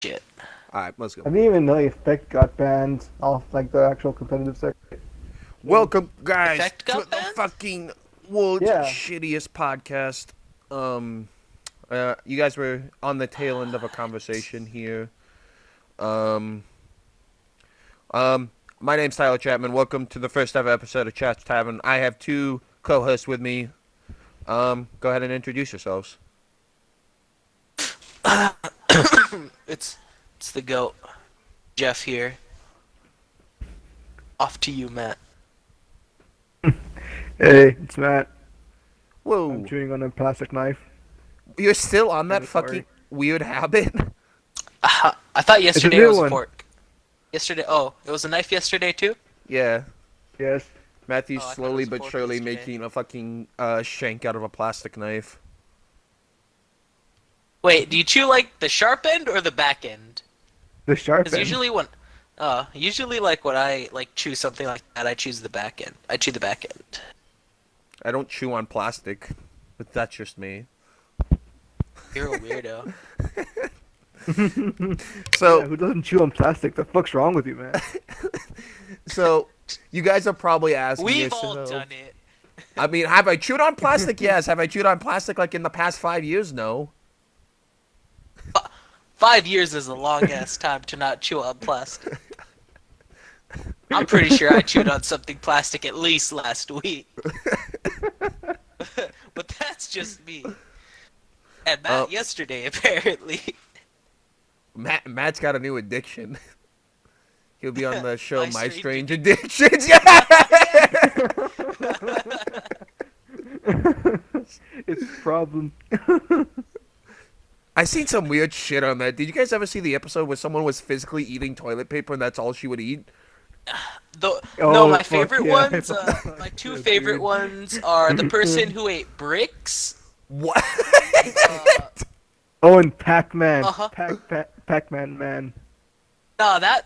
Shit. Alright, let's go. I didn't even know Effect got banned off like the actual competitive circuit. Welcome, guys, Effect to got the banned? fucking world's Yeah. shittiest podcast. You guys were on the tail end of a conversation here. Um, my name's Tyler Chapman. Welcome to the first ever episode of Chap's Tavern. I have two co-hosts with me. Go ahead and introduce yourselves. it's the goat. Jeff here. Off to you, Matt. Hey, it's Matt. I'm Whoa, chewing on a plastic knife. you're still on that Kinda sorry. fucking weird habit? I thought yesterday new was one. pork. Yesterday, it was a knife yesterday too? Yeah. Yes. Matthew's Oh, I thought it slowly was but pork surely yesterday. making a fucking shank out of a plastic knife. Wait, do you chew like the sharp end or the back end? The sharp Because end. usually like when I like chew something like that, I choose the back end. I chew the back end. I don't chew on plastic, but that's just me. You're a weirdo. So, Yeah, who doesn't chew on plastic? The fuck's wrong with you, man? so you guys are probably asking We've all yourself. done it. I mean, have I chewed on plastic? Yes. Have I chewed on plastic like in the past 5 years? No. 5 years is a long ass time to not chew on plastic. I'm pretty sure I chewed on something plastic at least last week. But that's just me. And Matt yesterday, apparently. Matt's got a new addiction. He'll be on the show My My Strange Strange Addictions. Yeah. It's a problem. I seen some weird shit on that. Did you guys ever see the episode where someone was physically eating toilet paper and that's all she would eat? No, Oh, my fuck, favorite yeah, I ones, forgot. my two That's favorite weird. ones are the person who ate bricks. What? Oh, and Pac-Man. Uh-huh. Pac-Man, man. No, that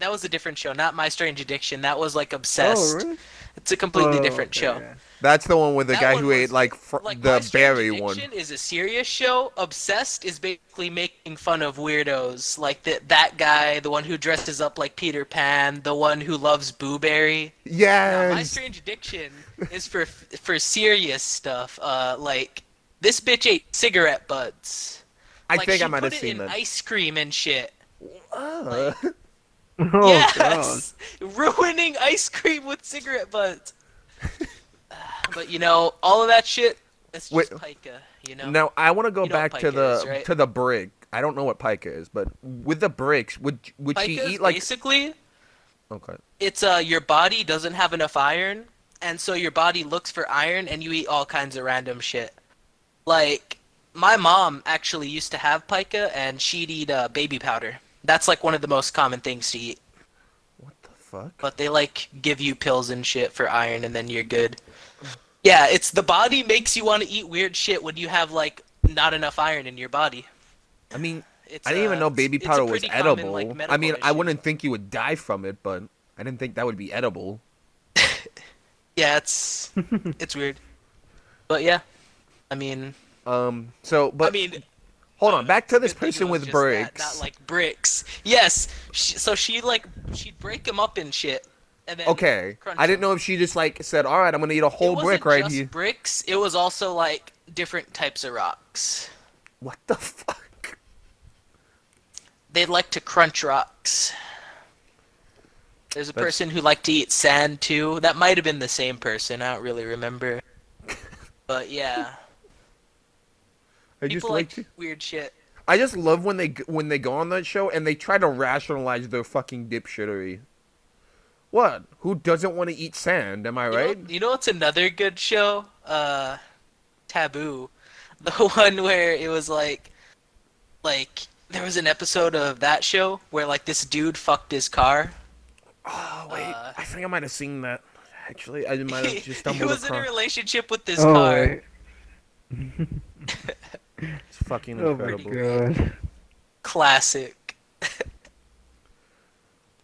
was a different show, not My Strange Addiction. That was like Obsessed. Oh, really? It's a completely Oh, different okay, show. yeah. That's the one with the That guy one who was ate like My the Strange berry one. Addiction is a serious show. Obsessed is basically making fun of weirdos, like that guy, the one who dresses up like Peter Pan, the one who loves Boo Berry. Now, My Yes. Strange Addiction is for serious stuff. Like this bitch ate cigarette butts. I Like, think she I might have put it seen in that. ice cream and shit. Uh, Oh, Yes, ruining ice cream with cigarette butts. But you know, all of that shit, it's just Wait. pica. You know. Now I want to go You know what back to pica the is, right? to the brick. I don't know what pica is, but with the bricks, would she Pica is eat like? basically Okay. it's your body doesn't have enough iron, and so your body looks for iron, and you eat all kinds of random shit. Like my mom actually used to have pica, and she'd eat baby powder. That's like one of the most common things to eat. What the fuck? But they like give you pills and shit for iron, and then you're good. Yeah, it's the body makes you want to eat weird shit when you have like not enough iron in your body. I mean, It's, I didn't even know baby it's a powder was pretty common, edible. like, I medical mean, I issue. wouldn't think you would die from it, but I didn't think that would be edible. Yeah, it's it's weird. But yeah, I mean, But I mean, hold on, back to this good thing it person was with just that, bricks. not like bricks. Yes, so she'd break them up in shit, and then Okay, crunch I didn't them. know if she just like said, "All right, I'm gonna eat a It whole wasn't brick right just here." bricks. It was also like different types of rocks. What the fuck? They'd like to crunch rocks. There's a That's- person who liked to eat sand too. That might have been the same person. I don't really remember. But yeah, I just people like. like weird shit. I just love when they go on that show and they try to rationalize their fucking dipshittery. What? Who doesn't want to eat sand? Am I right? You know what's another good show? Taboo. The one where it was like there was an episode of that show where like this dude fucked his car. Oh wait, I think I might have seen that. Actually, I might have just He stumbled was in a across. relationship with this Oh, car. wait. It's fucking Oh my incredible. god. Classic.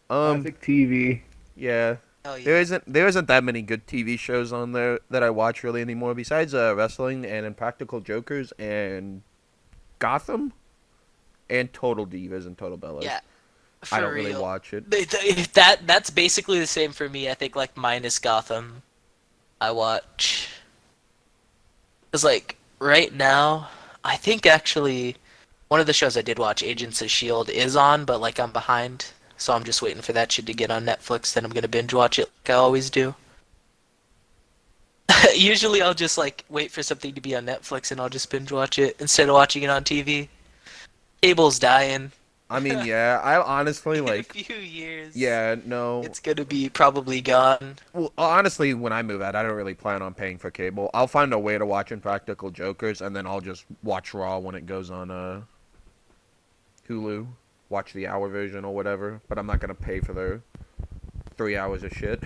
Classic TV. Yeah. Oh yeah. There isn't that many good TV shows on there that I watch really anymore besides wrestling and Impractical Jokers and Gotham. and Total Divas and Total Bellas. Yeah, I for don't really real. watch it. That's basically the same for me. I think like minus Gotham, I watch. Cause like right now, I think actually one of the shows I did watch, Agents of Shield, is on, but like I'm behind, so I'm just waiting for that shit to get on Netflix. Then I'm gonna binge watch it like I always do. Usually I'll just like wait for something to be on Netflix and I'll just binge watch it instead of watching it on TV. Cable's dying. I mean, yeah, I honestly In a like. few years, Yeah, no. it's gonna be probably gone. Well, honestly, when I move out, I don't really plan on paying for cable. I'll find a way to watch Impractical Jokers, and then I'll just watch Raw when it goes on Hulu. Watch the hour version or whatever. But I'm not gonna pay for the 3 hours of shit.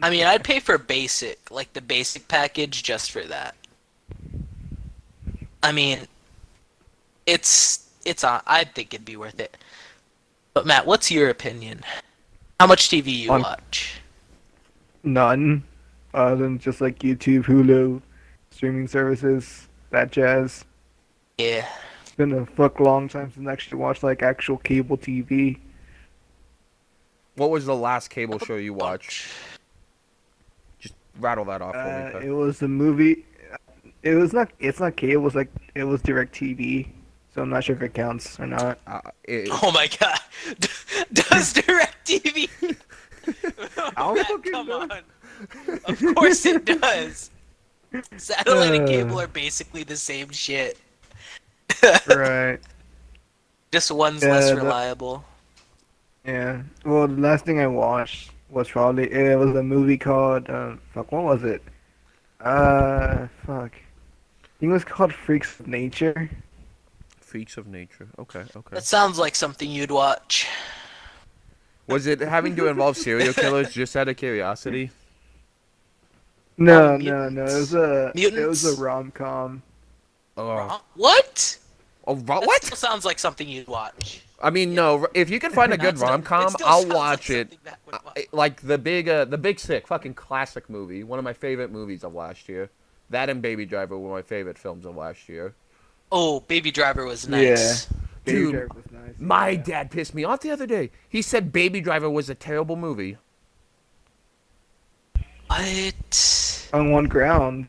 I mean, I'd pay for basic, like the basic package, just for that. I mean, it's on. I think it'd be worth it. But Matt, what's your opinion? How much TV you On- watch? None, other than just like YouTube, Hulu, streaming services, that jazz. Yeah. It's been a fuck long time since I actually watched like actual cable TV. What was the last cable show you watched? Just rattle that off for me. Cut. It was a movie. It was not. It's not cable. It was like it was DirecTV. So I'm not sure if it counts or not. Oh my god. Does DirecTV? I'll Matt, fucking come know. on. Of course it does. Satellite and cable Uh. are basically the same shit. Right. Just one's Yeah, less that- reliable. Yeah. Well, the last thing I watched was probably it was a movie called fuck. What was it? Fuck. I think it was called Freaks of Nature. Freaks of Nature. Okay, okay. That sounds like something you'd watch. Was it having to involve serial killers just out of curiosity? No, Oh, no, no. It mutants. was a Mutants? rom-com. Oh, What? That what? still sounds like something you'd watch. I mean, no. If you can find a good That's not- rom-com, it still I'll sounds like watch it. something Matt would watch. Like the Big Sick, fucking classic movie. One of my favorite movies of last year. That and Baby Driver were my favorite films of last year. Oh, Baby Driver was nice. Baby Dude, Driver was nice. My Yeah. dad pissed me off the other day. He said Baby Driver was a terrible movie. What? On one ground.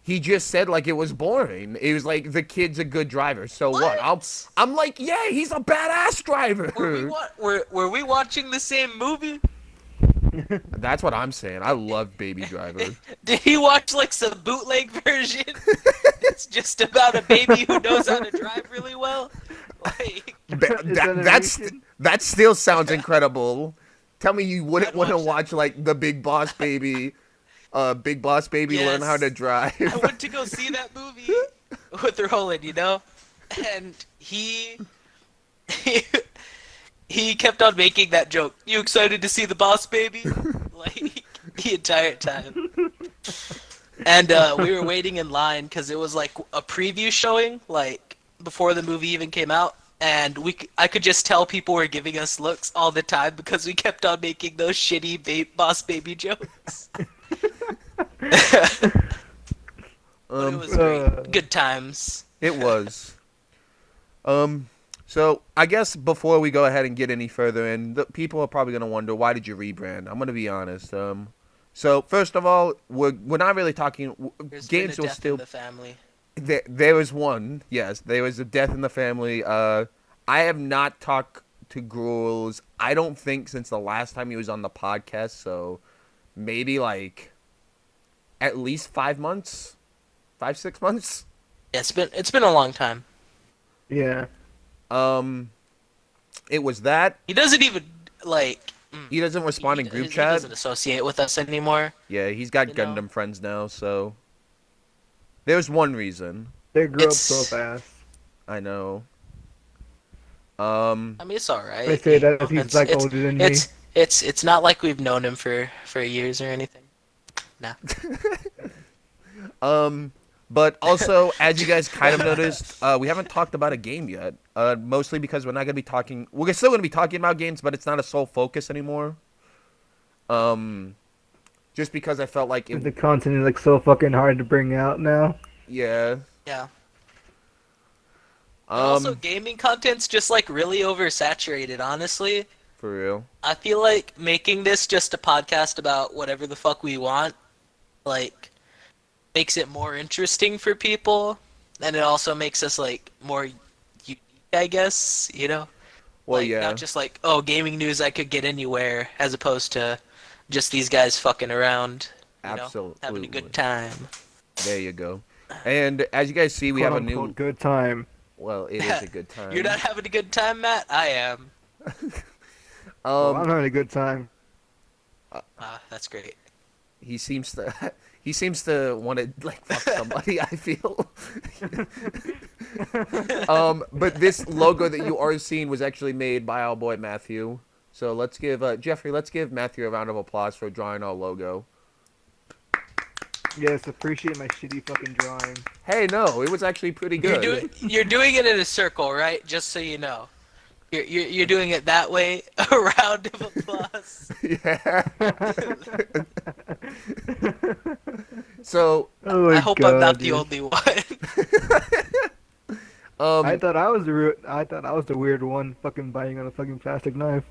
He just said like it was boring. It was like the kid's a good driver, so what? I'm like, yeah, he's a badass driver. Were we watching the same movie? That's what I'm saying. I love Baby Driver. Did he watch like some bootleg version? It's just about a baby who knows how to drive really well. Like, That still sounds incredible. Tell me you wouldn't I'd want to watch watch like the Big Boss Baby, Big Boss Baby learn how to Yes. drive. I went to go see that movie with Roland, you know, and he kept on making that joke. You excited to see the boss baby? Like the entire time. And we were waiting in line because it was like a preview showing, like before the movie even came out, and I could just tell people were giving us looks all the time because we kept on making those shitty boss baby jokes. But it was great. Good times. It was. So I guess before we go ahead and get any further in, the people are probably gonna wonder why did you rebrand? I'm gonna be honest. So first of all, we're not really talking. There's Games been a will death still. in the family. There was one. Yes, there was a death in the family. I have not talked to Gruels. I don't think since the last time he was on the podcast. So maybe like at least 5 months, 5-6 months. Yeah, it's been a long time. Yeah. It was that. He doesn't even like. He doesn't respond in group He chat. doesn't associate with us anymore. Yeah, he's got You know? Gundam friends now, so there's one reason. They grew up It's- so fast. I know. I mean, it's all right. They say that You know, he's like older than me. It's not like we've known him for years or anything. Nah. But also, as you guys kind of noticed, we haven't talked about a game yet. Mostly because we're not gonna be talking. We're still gonna be talking about games, but it's not a sole focus anymore. Just because I felt like The content is like so fucking hard to bring out now. yeah. Yeah. But also, Um, gaming content's just like really oversaturated, honestly. for real. I feel like making this just a podcast about whatever the fuck we want, like, makes it more interesting for people, and it also makes us like more unique, I guess, you know? Well, Like, not yeah, just like, oh, gaming news I could get anywhere, as opposed to just these guys fucking around, having a absolutely. good time. There you go. And as you guys see, we Quote have a unquote new. good time. Well, it is a good You're time. not having a good time, Matt? I am. Well, Um, I'm having a good time. Ah, that's great. he seems to. He seems to want to like fuck somebody. I feel. But this logo that you are seeing was actually made by our boy Matthew. So let's give Jeffrey. Let's give Matthew a round of applause for drawing our logo. Yes, appreciate my shitty fucking drawing. Hey, no, it was actually pretty good. You're doing it in a circle, right? Just so you know. You're doing it that way. A round of applause. Yeah. So, Oh I my hope god, I'm not the dude. only one. I um, thought I thought I was the weird one, fucking biting on a fucking plastic knife.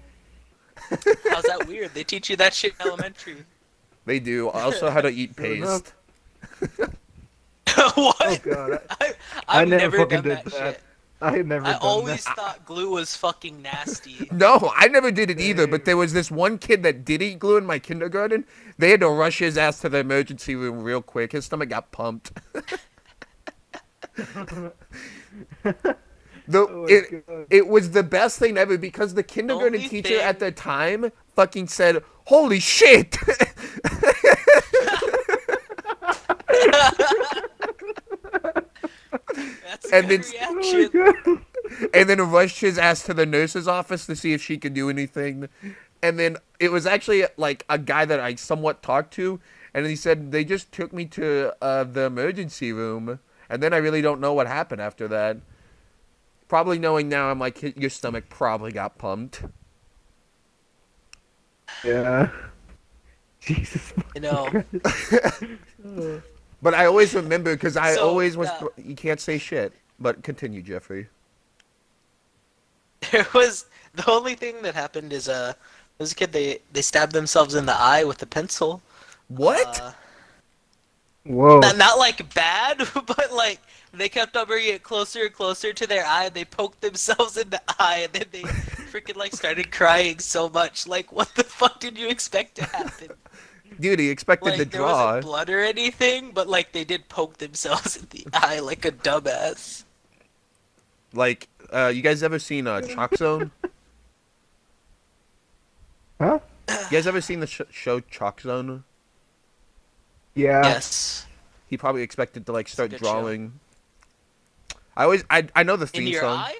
How's that weird? They teach you that shit in elementary. they do. Also, how to eat True enough. paste. What? Oh god, I, I I've never never fucking done did that that. shit. I had never I done always that. thought glue was fucking nasty. No, I never did it either. But Same. there was this one kid that did eat glue in my kindergarten. They had to rush his ass to the emergency room real quick. His stomach got pumped. Oh my god. It was the best thing ever because the kindergarten Only teacher at thing- the time fucking said, "Holy shit!" That's a And good then- Oh my reaction. god. and then rushed his ass to the nurse's office to see if she could do anything. And then it was actually like a guy that I somewhat talked to, and he said they just took me to the emergency room, and then I really don't know what happened after that. Probably knowing now, I'm like, your stomach probably got pumped. Yeah. Jesus. You know, Oh. But I always remember because I So, always was. You can't say shit. But continue, Jeffrey. there was the only thing that happened is there was a kid they stabbed themselves in the eye with a pencil. What? Whoa. Not like bad, but like they kept on bringing it closer and closer to their eye. They poked themselves in the eye, and then they freaking like started crying so much. Like, what the fuck did you expect to happen? Dude, he expected Like, to there draw. wasn't blood or anything, but like they did poke themselves in the eye like a dumbass. Like, you guys ever seen Chalk Zone? Huh? You guys ever seen the show Chalk Zone? Yeah. Yes. He probably expected to like start good show. drawing. I know the In theme your song. eye?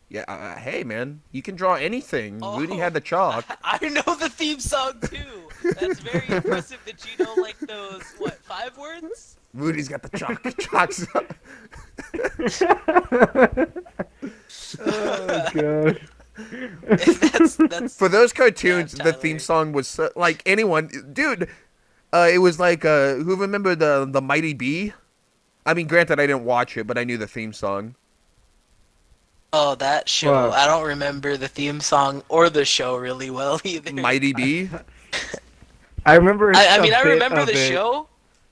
Yeah, hey man, you can draw anything. Oh. Rudy had the chalk. I know the theme song too. That's very impressive that you know like those 5 words? Rudy's got the chalk. Chalk Zone. Oh god. that's For those cartoons, Yeah, the Tyler. theme song was so, like anyone, dude. It was like who remember the Mighty Bee? I mean, granted, I didn't watch it, but I knew the theme song. Oh, that show. Wow. I don't remember the theme song or the show really well either. Mighty Bee. I remember. I a mean, I bit remember of the it. show,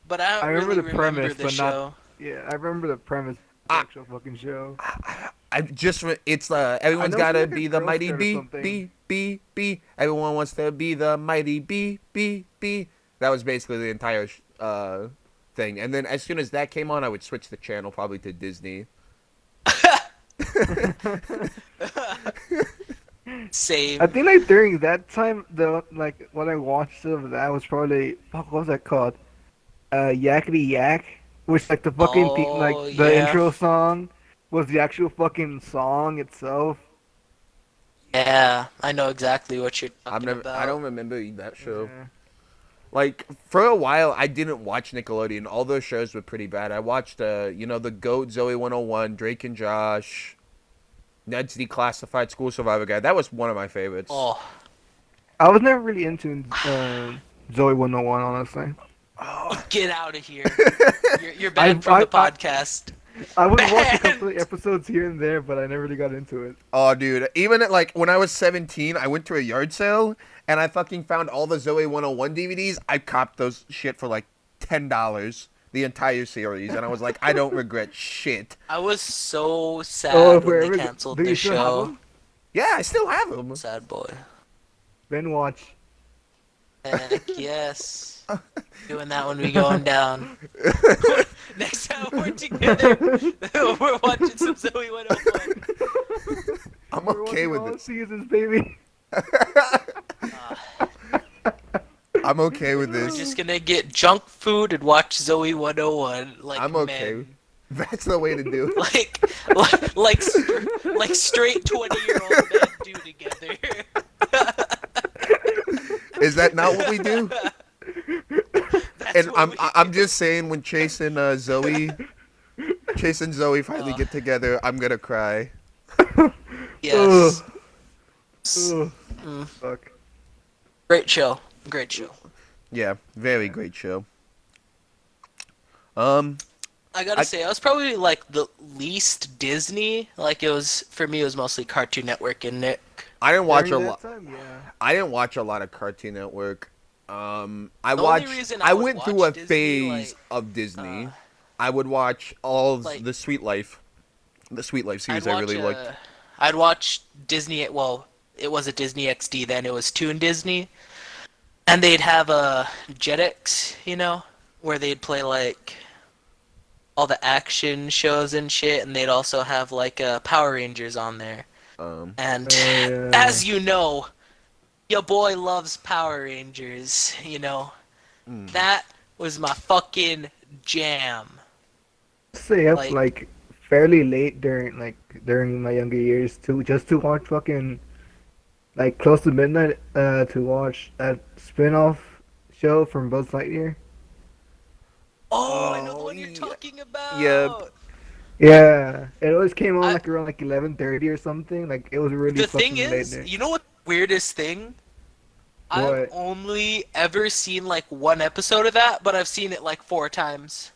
but I don't I remember really the premise, the but not- show. Yeah, I remember the premise of the Ah. actual fucking show. I just it's everyone's I know gotta it's like a be the Girl mighty Scout or bee, something. bee. Everyone wants to be the mighty bee. That was basically the entire thing. And then as soon as that came on, I would switch the channel probably to Disney. Same. I think like during that time, the like when I watched of that was probably fuck, what was that called? Yakety Yak, which like the fucking Oh, like the yeah. intro song was the actual fucking song itself. Yeah, I know exactly what you're talking about. I don't remember that show. Yeah. Like for a while, I didn't watch Nickelodeon. All those shows were pretty bad. I watched the GOAT, Zoe 101, Drake and Josh, Ned's Declassified School Survivor Guide. That was one of my favorites. Oh, I was never really into Zoe 101, honestly. Oh. get out of here. You're banned from the I- podcast. I would watch a couple And of episodes here and there, but I never really got into it. Oh, dude. Even at, like, when I was 17, I went to a yard sale and I fucking found all the Zoe 101 DVDs. I copped those shit for like $10, the entire series, and I was like, I don't regret shit. I was so Oh, sad if when we're they ever, canceled do you the still have show. them? Yeah, I still have them. Sad boy. Then watch. Heck yes. Doing that when we going down. Next time we're together, we're watching some Zoe 101. I'm We're okay watching with all this. seasons, baby. Uh, I'm okay with we're this. just gonna get junk food and watch Zoe 101 like I'm okay. men. That's the way to do it. Like straight 20-year-old men do together. Is that not what we do? That's And what we I'm just saying, when Chase and Zoe finally Uh. get together, I'm gonna cry. Yes. Ugh, Mm. fuck. Great show. Great show. Yeah, very great show. I gotta I- say, I was probably like the least Disney. Like it was for me, it was mostly Cartoon Network and Nick. I didn't watch a During lot. that time, yeah. I didn't watch a lot of Cartoon Network. I The only watched. reason I I would went through a watch Disney, phase like, of Disney. uh, I would watch all of like- the Sweet Life series. I'd I watch. really liked. I'd watch Disney. Well, it was a Disney XD then. It was Toon Disney, and they'd have a Jetix, where they'd play like all the action shows and shit, and they'd also have like Power Rangers on there. And yeah. as you know, your boy loves Power Rangers, That was my fucking jam. Stay up Like- like fairly late during my younger years to watch fucking like close to midnight to watch that spin-off show from Buzz Lightyear. Oh, I know the Oh, one you're yeah. talking about. Yeah. Yeah, it always came on I- like around like 11:30 or something. Like it was really The fucking thing late is, there. you know what the weirdest thing? I've What? only ever seen like one episode of that, but I've seen it like 4 times.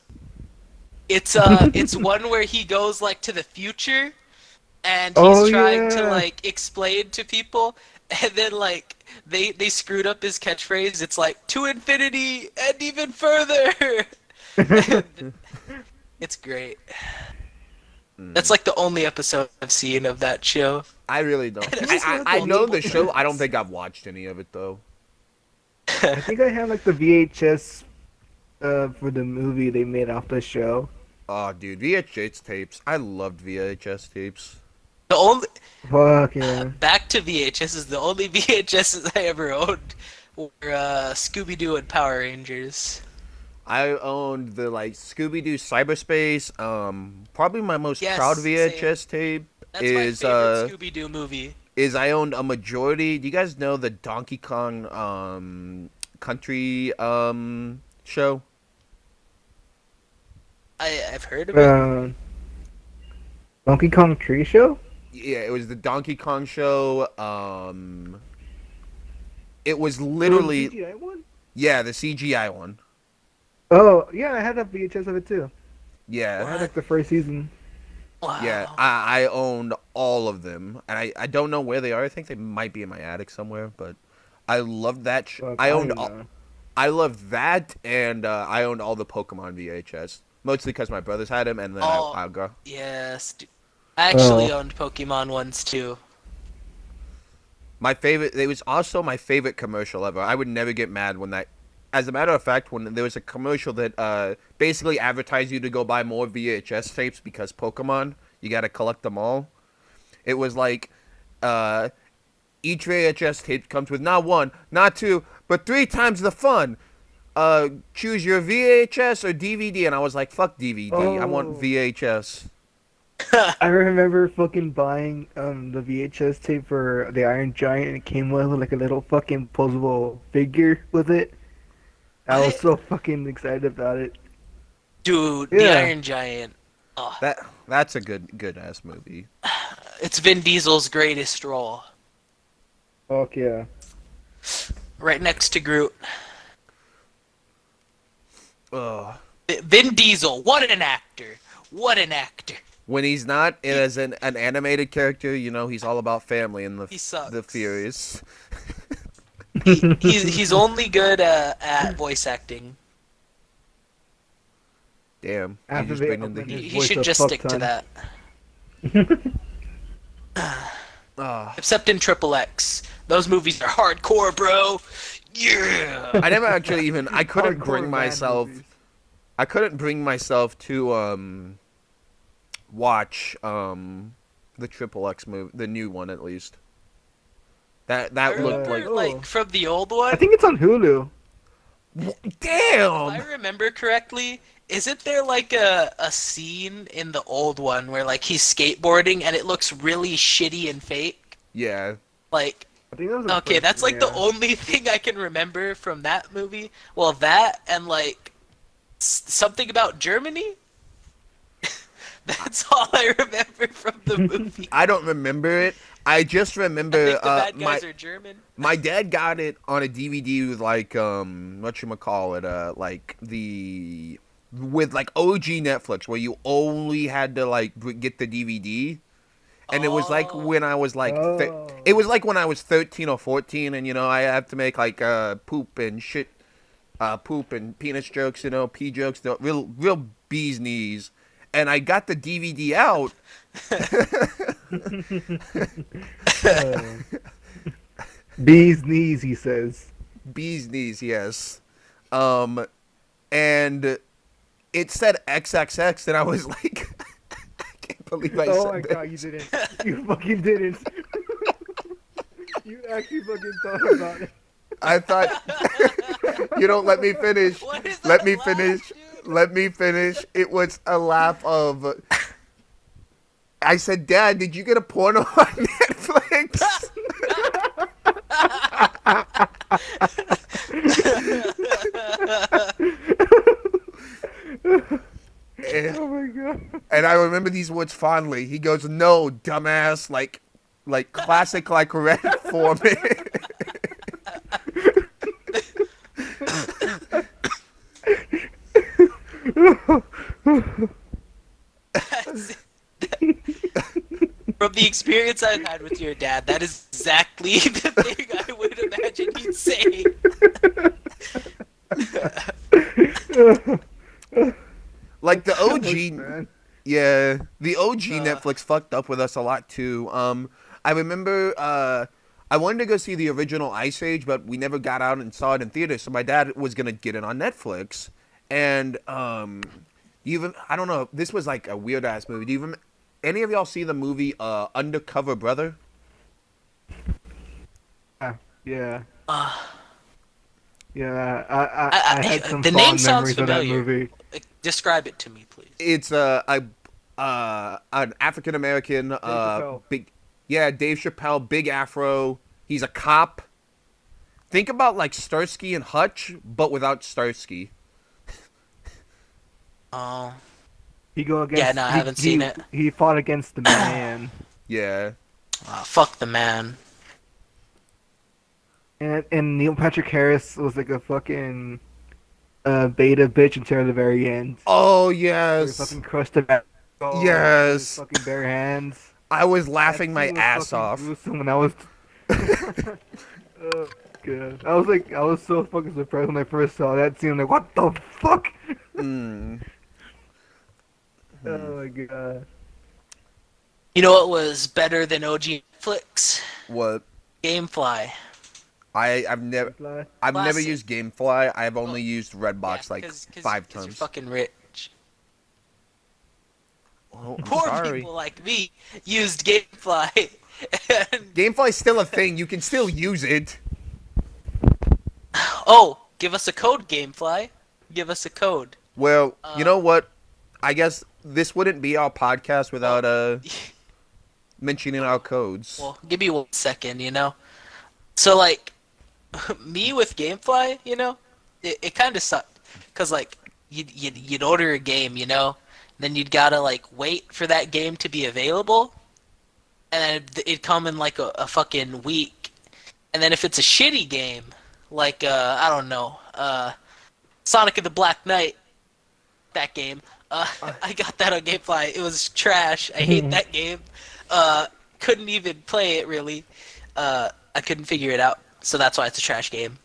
It's it's one where he goes like to the future and he's Oh, trying to yeah. like explain to people, and then like they screwed up his catchphrase. It's like to infinity and even further. And it's great. That's like the only episode I've seen of that show. I really don't. It I, was I, one I of know those the show. I don't ones. think I've watched any of it though. I think I have like the VHS for the movie they made off the show. Oh, dude, VHS tapes. I loved VHS tapes. The only Fuck yeah. back to VHS is the only VHSs I ever owned were Scooby-Doo and Power Rangers. I owned the like Scooby-Doo Cyberspace. Probably my most Yes, proud same. VHS tape That's is my favorite Scooby-Doo movie. I owned a majority. Do you guys know the Donkey Kong country show? I've heard of it. Donkey Kong Tree Show? Yeah, it was the Donkey Kong show. It was literally The CGI one? yeah, the CGI one. Oh, yeah, I had a VHS of it too. Yeah. I had like the first season. Wow. Yeah, I owned all of them, and I don't know where they are. I think they might be in my attic somewhere, but I loved that. Fuck, I owned don't all, know. I loved that, and I owned all the Pokemon VHS, mostly because my brothers had them, and then Oh. I go. Yes. I actually Oh. owned Pokemon ones too. My favorite. It was also my favorite commercial ever. I would never get mad when that. As a matter of fact, when there was a commercial that basically advertised you to go buy more VHS tapes because Pokemon, you got to collect them all. It was like each VHS tape comes with not one, not two, but 3 times the fun. Choose your VHS or DVD, and I was like, "Fuck DVD, I want Oh. VHS." I remember fucking buying the VHS tape for the Iron Giant, and it came with like a little fucking posable figure with it. I was What? so fucking excited about it. Dude, the Yeah. Iron Giant. Oh, That's a good ass movie. it's Vin Diesel's greatest role. Fuck yeah. Right next to Groot. Ugh. Vin Diesel, what an actor. What an actor. When he's not as an animated character, he's all about family and He the sucks. Furious. He's only good at voice acting. Damn, you After just they bring in the upload his heat. He voice should a just fuck stick to ton. that. Ah. Except in Triple X. Those movies are hardcore, bro. Yeah. I never actually even. I couldn't Hardcore bring man myself. movies. I couldn't bring myself to watch the Triple X movie, the new one at least. I That looked like remember, like, from the old one, I think it's on Hulu. if damn. I remember correctly, isn't there like a scene in the old one where like he's skateboarding and it looks really shitty and fake? Yeah, Like, I think that was the okay, first that's one, like the yeah. only thing I can remember from that movie. Well, that and like something about Germany. That's all I remember from the movie. I don't remember it. I just I remember think the bad my guys are German. my dad got it on a DVD with like whatchamacallit, like the with like OG Netflix where you only had to like get the DVD. And it was like Oh, when I was like, Oh. it was like when I was 13 or 14, and I have to make like poop and shit, poop and penis jokes, pee jokes, the real bee's knees. And I got the DVD out. Uh, Bee's knees, he says. Bee's knees, yes. And it said XXX, and I was like, I can't believe I Oh said my that. god, you didn't. You fucking didn't. You actually fucking thought about it. I thought, let me finish. what is Let that me laugh, finish. dude? Let me finish. It was a laugh of. I said, Dad, did you get a porno on Netflix? and, Oh my god. and I remember these words fondly. He goes, "No, dumbass, like classic, like red for me." From the experience I've had with your dad, that is exactly the thing I would imagine he'd say. Like the Ouch, OG, man. yeah, the OG Uh. Netflix fucked up with us a lot too. I remember I wanted to go see the original Ice Age, but we never got out and saw it in theaters. So my dad was gonna get it on Netflix, and even I don't know. This was like a weird ass movie. Do you even any of y'all see the movie Undercover Brother? Yeah. Uh, Yeah, I had some the name fond sounds memories of that familiar. movie. Describe it to me, please. It's an African American Chappelle. big Dave Chappelle, big afro. He's a cop. Think about like Starsky and Hutch, but without Starsky. Oh, He go against. Yeah, no, I haven't seen it. He fought against the man, Yeah. fuck the man. and Neil Patrick Harris was like a fucking beta bitch until the very end. Oh Where he yes. fucking crushed the back with his Yes. fucking bare hands. I was That laughing my scene was ass fucking off. gruesome when I was. Oh god, I was so fucking surprised when I first saw that scene. I'm like, what the fuck? Mm. Oh my god. You know what was better than OG Netflix? What? Gamefly. I've never never Classic. used GameFly. I've only used Redbox Yeah, like 'cause 5 you're times. fucking rich. Oh, I'm Poor sorry. people like me used Gamefly. And, GameFly's still a thing. You can still use it. oh, give us a code, Gamefly. Give us a code. Well, you know what? I guess this wouldn't be our podcast without mentioning our codes. Well, give me 1 second, So, like, me with Gamefly, it kind of sucked. Because, like, you'd order a game, then you'd gotta, like, wait for that game to be available. And then it'd come in, like, a fucking week. And then if it's a shitty game, like, I don't know, Sonic and the Black Knight, that game, I got that on GameFly. It was trash. I hate that game. Uh, couldn't even play it really. I couldn't figure it out, so that's why it's a trash game.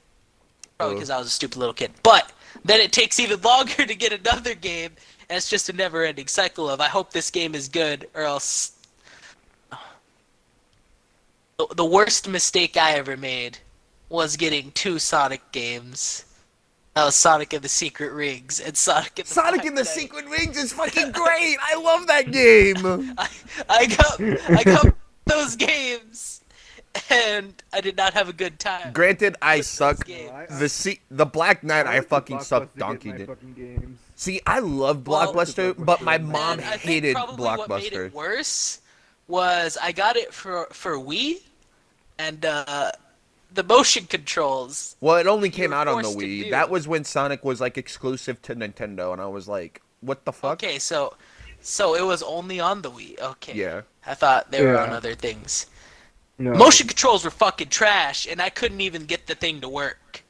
Probably Oh. because I was a stupid little kid. But then it takes even longer to get another game, and it's just a never-ending cycle of I hope this game is good, or else. The worst mistake I ever made was getting two Sonic games. That was Sonic and the Secret Rings and Sonic Black and the Knight. Secret Rings is fucking great. I love that game. I got those games, and I did not have a good time. Granted, I with suck. those games. The Black Knight, I went to fucking suck Blockbuster to get donkey my did. fucking games. See, I love Well, Blockbuster, but my and mom And I think hated probably what made Blockbuster. it worse was I got it for Wii, and the motion controls. Well, it only you came were out on the forced to Wii. do. That was when Sonic was like exclusive to Nintendo, and I was like, "What the fuck?" Okay, so it was only on the Wii. Okay. Yeah. I thought they were Yeah. on other things. No. Motion controls were fucking trash, and I couldn't even get the thing to work.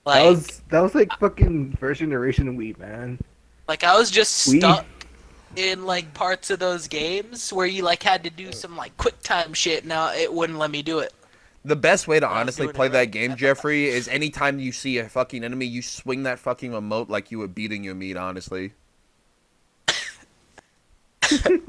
Like, That was like fucking first generation Wii, man. I was just Wii. stuck in like parts of those games where you like had to do some like quick time shit. Now it wouldn't let me do it. The best way to I was honestly doing it play that right. game, Jeffrey, is anytime you see a fucking enemy, you swing that fucking remote like you were beating your meat, honestly.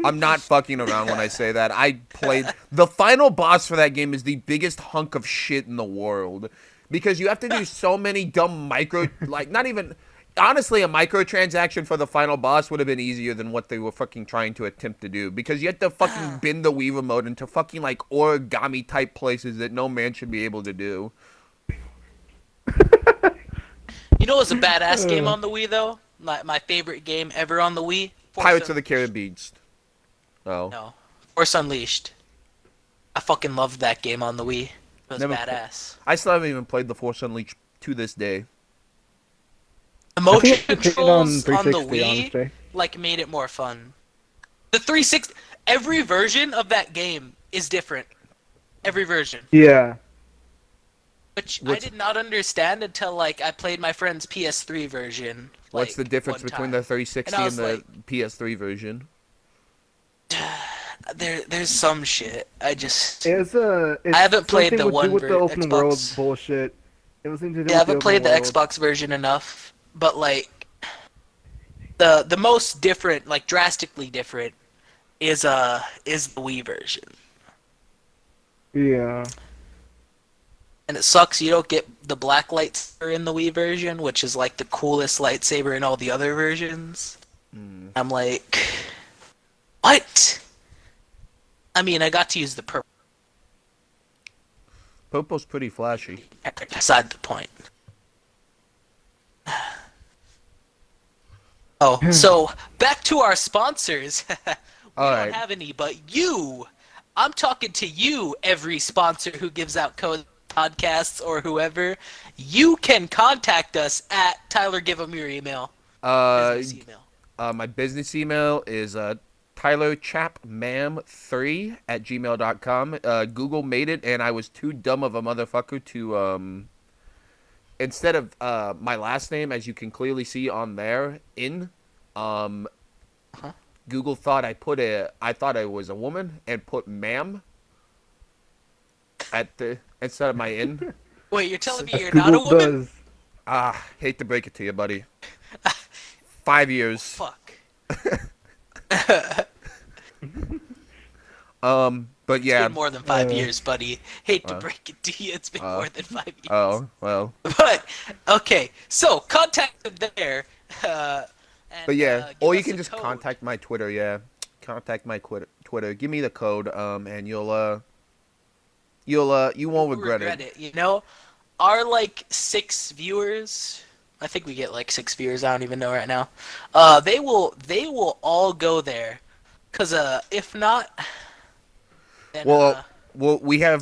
I'm not fucking around when I say that. I played... The final boss for that game is the biggest hunk of shit in the world. Because you have to do so many dumb micro... Like, not even... Honestly, a microtransaction for the final boss would have been easier than what they were fucking trying to attempt to do. Because you have to fucking bend the Wii remote into fucking, like, origami-type places that no man should be able to do. You know, what's a badass game on the Wii though? My favorite game ever on the Wii. Pirates of the Caribbean. Oh. No, Force Unleashed. I fucking loved that game on the Wii. It was Never badass. I still haven't even played the Force Unleashed to this day. The I motion think I played it controls on the 360, Wii honestly. like made it more fun. The 360, every version of that game is different. Every version, Yeah. which I What's- did not understand until like I played my friend's PS3 version. What's the like, difference one between time. the 360 And I and, was the PS3 version? There's some shit. It's It's I haven't played something the to do one with the ver- open world Xbox. bullshit. It was something to do Yeah, I with haven't played the open world. Xbox version enough, but like the most different, like drastically different, is the Wii version. Yeah. And it sucks you don't get the black lightsaber in the Wii version, which is like the coolest lightsaber in all the other versions. I'm like, what? I mean, I got to use the purple. Popo's pretty flashy. Beside the point. Oh, so back to our sponsors. We All don't right. have any, but you. I'm talking to you, every sponsor who gives out code podcasts or whoever. You can contact us at Tyler. Give them your email. Business email. My business email is tylerchapmam3@gmail.com. Google made it, and I was too dumb of a motherfucker to instead of my last name, as you can clearly see on there, Google thought I thought I was a woman and put ma'am at the instead of my in. Wait, you're telling me As you're not a Google woman? does. Hate to break it to you, buddy. 5 years. Fuck. But It's yeah. been more than 5 years, buddy. Hate to uh, break it to you. It's been more than 5 years. Oh, well. But okay, so contact them there. And, But yeah, give or you us can a just code. contact my Twitter. Yeah, contact my Twitter. Give me the code, and you won't You'll regret it. You know, our like 6 viewers. I think we get like 6 viewers. I don't even know right now. They will all go there, cause if not, then, Well, we'll there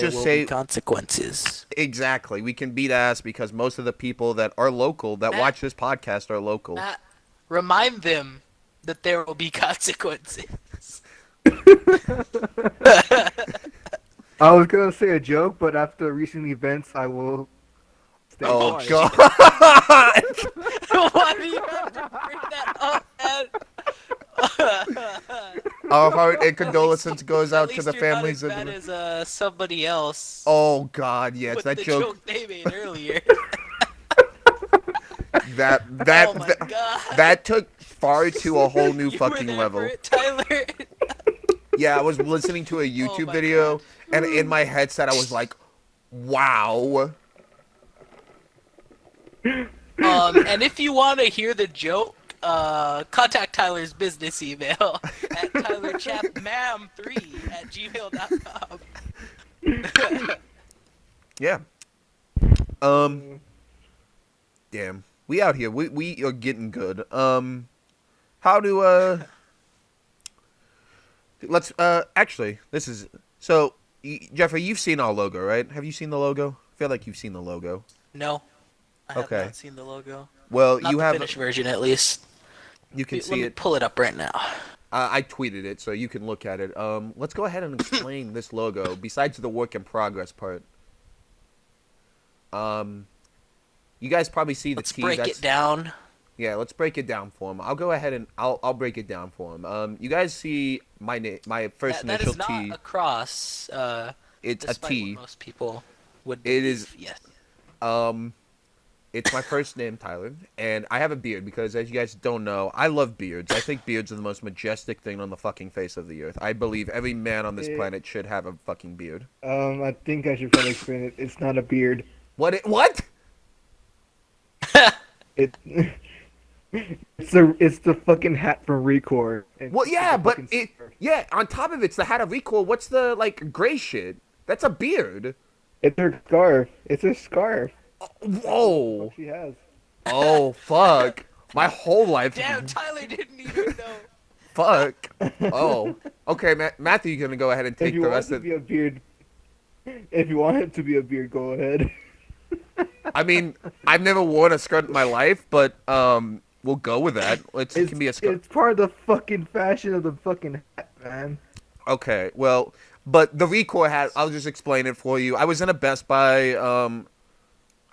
just will say be consequences. exactly. We can beat ass because most of the people that are local that Matt- watch this podcast are local. Matt, remind them that there will be consequences. I was gonna say a joke, but after recent events, I will thing. Oh Why? god. Why do you have to bring that up, man? Our heart and At least, condolences goes at out to least the you're not families as of bad the. as somebody else Oh god, yes, with that the joke. joke they made earlier. That Oh my that god. that took far to a whole new You were fucking there for level. it, Tyler. Yeah, I was listening to a Oh YouTube my video, god. and in my headset, I was like, "Wow." And if you want to hear the joke, contact Tyler's business email at tylerchapmam3@gmail.com. Yeah. Mm, Damn. We out here. We are getting good. How do let's actually this is so Jeffrey, you've seen our logo, right? Have you seen the logo? I feel like you've seen the logo. No, I have Okay. not seen the logo. Well, Not you the have finished version, at least. you can Let see me it. pull it up right now. I tweeted it, so you can look at it. Let's go ahead and explain this logo. Besides the work in progress part, you guys probably see the Let's T. break That's it down. yeah. Let's break it down for him. I'll go ahead and I'll break it down for him. You guys see my first That initial is not T. a cross. It's a Despite T. what most people would It believe. is- Yes. It's my first name, Tyler, and I have a beard because, as you guys don't know, I love beards. I think beards are the most majestic thing on the fucking face of the earth. I believe every man on this Yeah. planet should have a fucking beard. I think I should probably explain it. It's not a beard. What? It. It's the fucking hat from Record. Well, yeah, but yeah. On top of it's the hat of Recall. What's the like gray shit? That's a beard. It's her scarf. It's her scarf. Whoa. She has. Oh fuck. My whole life. Damn, Tyler didn't even know. Fuck. Oh. Okay, Matthew, you're gonna go ahead and If take you the want rest it to of. be a beard, if you want it to be a beard, go ahead. I mean, I've never worn a skirt in my life, but we'll go with that. It can be a skirt. It's part of the fucking fashion of the fucking hat, man. Okay, well, but the Recore hat, I'll just explain it for you. I was in a Best Buy,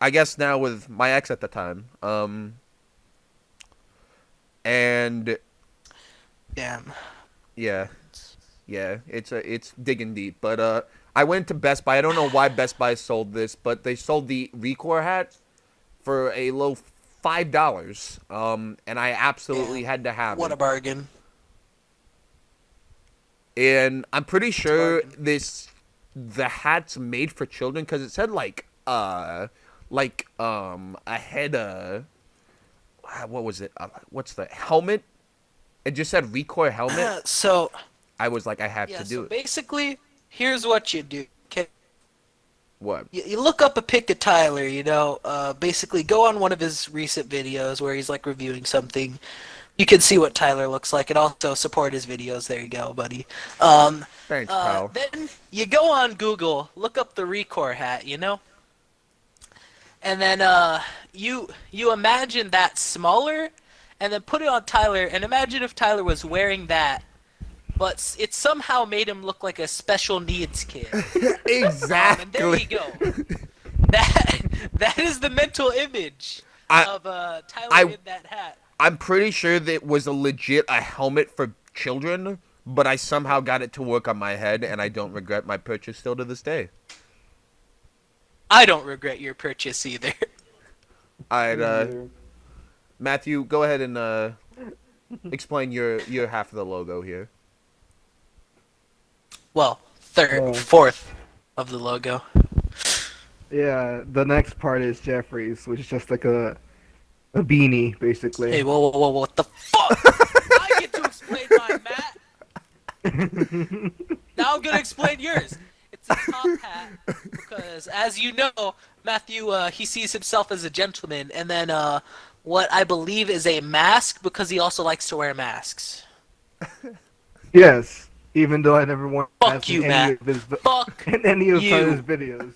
I guess now with my ex at the time, and Damn. yeah, it's digging deep. But I went to Best Buy. I don't know why Best Buy sold this, but they sold the Recore hat for a low $5. And I absolutely had to have What it. a bargain. And I'm pretty sure bargain. the hat's made for children because it said a head what was it? What's the helmet? It just said Recore helmet. So, I was like, I have yeah, to so do it. basically, here's what you do. Okay? What? You look up a pic of Tyler, basically go on one of his recent videos where he's like reviewing something. You can see what Tyler looks like and also support his videos. There you go, buddy. Thanks, pal. Then you go on Google, look up the Recore hat, and then you imagine that smaller, and then put it on Tyler, and imagine if Tyler was wearing that, but it somehow made him look like a special needs kid. Exactly. And there you go. That is the mental image of Tyler in that hat. I'm pretty sure that it was a helmet for children, but I somehow got it to work on my head, and I don't regret my purchase still to this day. I don't regret your purchase either. Alright, Matthew, go ahead and explain your half of the logo here. Well, Oh. fourth of the logo. Yeah, the next part is Jeffrey's, which is just like a beanie, basically. Hey, whoa, what the fuck? I get to explain mine, Matt. Now I'm gonna explain yours. It's a top hat because, as you know, Matthew, he sees himself as a gentleman, and then what I believe is a mask because he also likes to wear masks. Yes, even though I never want to Fuck ask you, in Matt. any of his Fuck in any of you. Tyler's videos,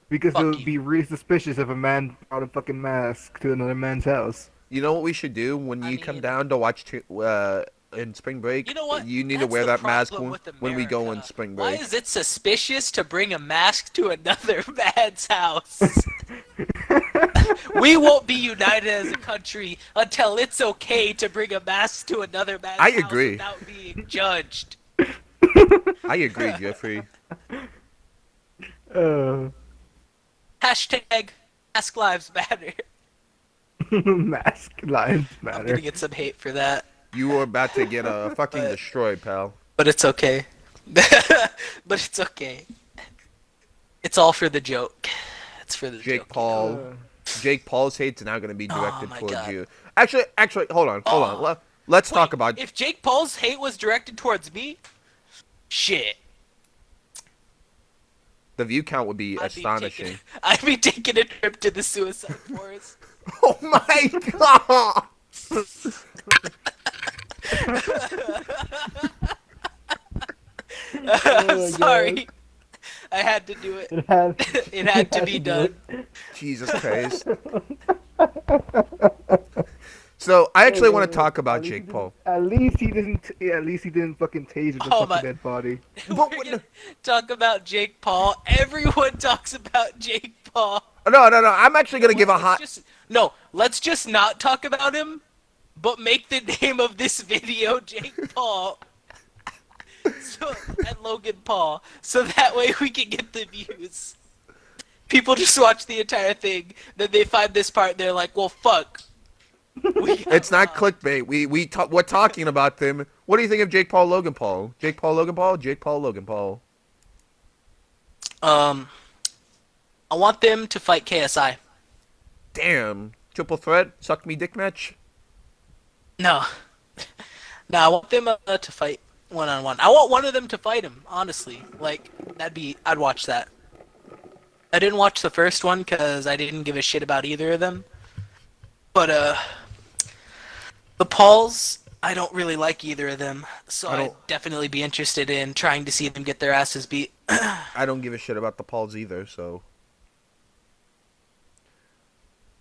because Fuck it would you. be really suspicious if a man brought a fucking mask to another man's house. You know what we should do when you come mean- down to watch in spring break? You know what? You need to That's wear the that mask problem with when we go in America. spring Why break. is it suspicious to bring a mask to another man's house? We won't be united as a country until it's okay to bring a mask to another man's I house agree. without being judged. I agree, Jeffrey. Hashtag Ask Lives Matter. Mask lives I'm matter. gonna get some hate for that, You were about to get fucking But- destroyed, pal. but it's okay. But it's okay. It's all for the joke. It's for the Jake joke. Paul. Uh, Jake Paul's hate's now going to be Oh directed my towards God. you. Actually, hold on. Oh. Let's Wait, talk about. if Jake Paul's hate was directed towards me, shit. The view count would be I'd be astonishing. taking- I'd be taking a trip to the suicide forest. Oh my god! my Sorry. I had to do it. it had, It had to be done. Jesus Christ. So I actually want to talk about Jake Paul. At least he didn't. Yeah, at least he didn't fucking tase the Oh fucking my- dead body. We're But gonna talk about Jake Paul. Everyone talks about Jake Paul. No. I'm actually gonna give a Let's hot. let's just not talk about him, but make the name of this video Jake Paul. And Logan Paul, so that way we can get the views. People just watch the entire thing, then they find this part, and they're like, "Well, fuck." It's not clickbait. We're talking about them. What do you think of Jake Paul, Logan Paul? Jake Paul, Logan Paul. Jake Paul, Logan Paul. I want them to fight KSI. Damn. Triple threat. Suck me dick match. No, no, I want them to fight one-on-one. I want one of them to fight him. Honestly, like I'd watch that. I didn't watch the first one because I didn't give a shit about either of them. But the Pauls, I don't really like either of them, so I'd definitely be interested in trying to see them get their asses beat. I don't give a shit about the Pauls either, so.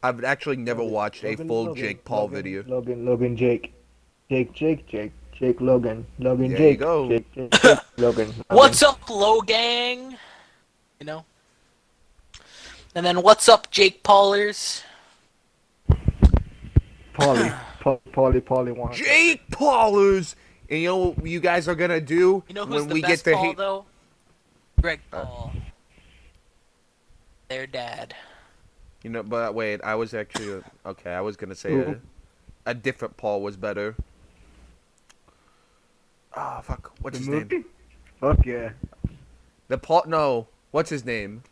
I've actually never watched a full Jake Paul video. Logan, Jake, Logan, There you Jake, go. Jake, Logan. What's up, Logang? You know. And then what's up, Jake Paulers? Paulie one. Jake Paulers! And you know what you guys are gonna do You know who's when the we best get to Paul hate? though? Greg Paul. Their dad. You know, but wait, I was actually okay. I was gonna say a different Paul was better. Oh fuck! What's his name? Fuck yeah. The Paul? No. What's his name?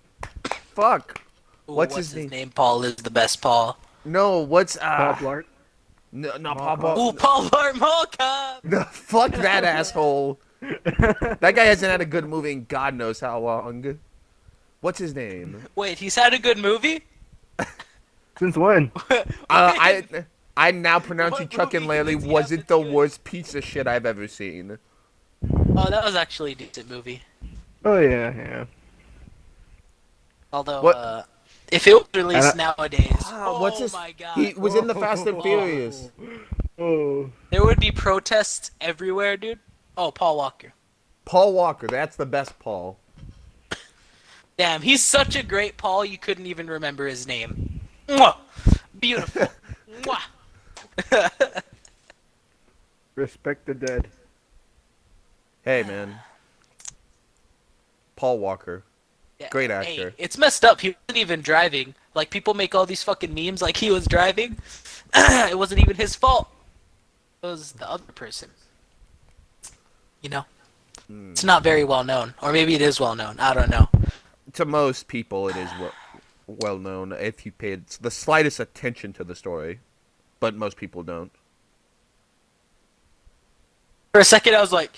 Fuck. Ooh, What's his name? Paul is the best Paul. No. What's Paul Blart. No, not Mall Paul. Cop. Ooh, Paul Blart Mall Cop! No, fuck that asshole. That guy hasn't had a good movie in God knows how long. What's his name? Wait, he's had a good movie? Since when? I now pronounce you What Chuck and movie Larry does he have wasn't that's the good? worst piece of shit I've ever seen. Oh, that was actually a decent movie. Oh yeah. Although, What? if it was released nowadays, what's oh his? my god. He was in the Fast and Furious. Oh. There would be protests everywhere, dude. Oh, Paul Walker. Paul Walker, that's the best Paul. Damn, he's such a great Paul, you couldn't even remember his name. Mwah! Beautiful. Mwah! Respect the dead. Hey man, Paul Walker, Yeah, great hey, actor. it's messed up. He wasn't even driving. Like, people make all these fucking memes like he was driving. It wasn't even his fault. It was the other person. You know? It's not very well known. Or maybe it is well known. I don't know. To most people, it is well known if you paid the slightest attention to the story, but most people don't. For a second, I was like,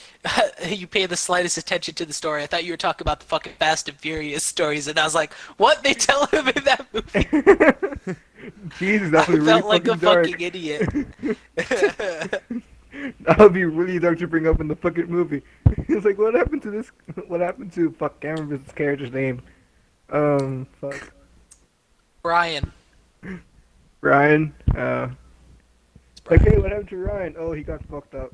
you pay the slightest attention to the story. I thought you were talking about the fucking Fast and Furious stories, and I was like, what? They tell him in that movie? Jesus, that I would be really felt like a dark. fucking idiot. That would be really dark to bring up in the fucking movie. It's like, what happened to this? What happened to fuck? Can't remember this character's name. Fuck. Brian. Ryan. It's Like, Brian. hey, what happened to Ryan? Oh, he got fucked up.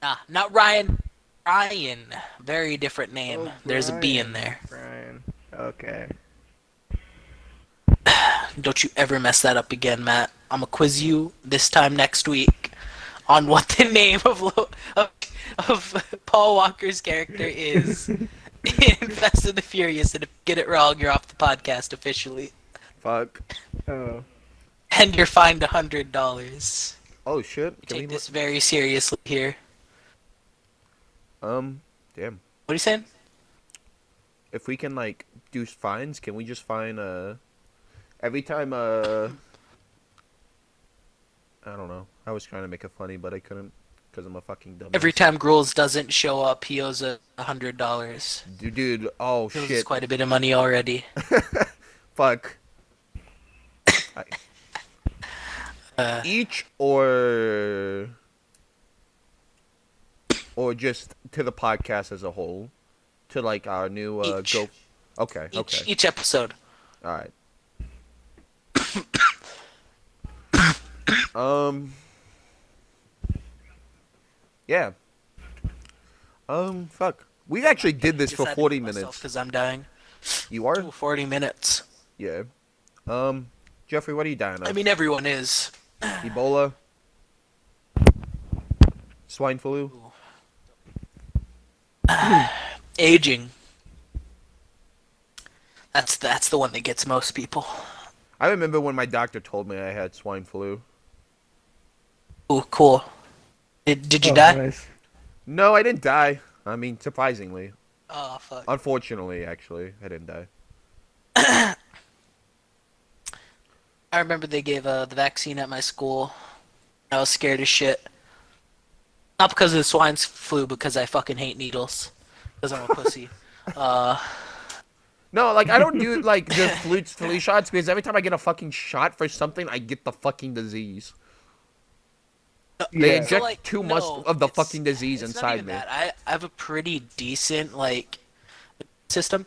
Nah, not Ryan. Brian. Very different name. Oh, There's a B in Brian. there. Ryan. Okay. Don't you ever mess that up again, Matt. I'm gonna quiz you this time next week on what the name of Paul Walker's character is in Fast and the Furious, and if you get it wrong, you're off the podcast officially, Fuck. Oh. and you're fined $100. Oh shit. We Can take we? this very seriously here. Damn. What are you saying? If we can like do fines, can we just fine every time I don't know. I was trying to make it funny, but I couldn't because I'm a fucking dumbass. Every time Gruels doesn't show up, he owes $100. Dude, oh He owes shit. quite a bit of money already. Fuck. Uh, Each or just to the podcast as a whole, to like our new Each. go. Okay. Okay. each episode. All right. Um. Yeah. Fuck. We actually did this for 40 minutes. Because I'm dying. You are? Ooh, 40 minutes. Yeah. Jeffrey, what are you dying of? I mean, everyone is. Ebola? Swine flu? Aging. That's the one that gets most people. I remember when my doctor told me I had swine flu. Ooh, cool. Did you Oh, die? nice. No, I didn't die. I mean, surprisingly. Oh, fuck. Unfortunately, actually, I didn't die. I remember they gave the vaccine at my school. I was scared as shit. Not because of the swine flu, because I fucking hate needles. Because I'm a pussy. No, like, I don't do, like, the flu shots, because every time I get a fucking shot for something, I get the fucking disease. They Yeah. inject So, like, too no, much of the it's- fucking disease it's not inside even me. that. I have a pretty decent, like, system.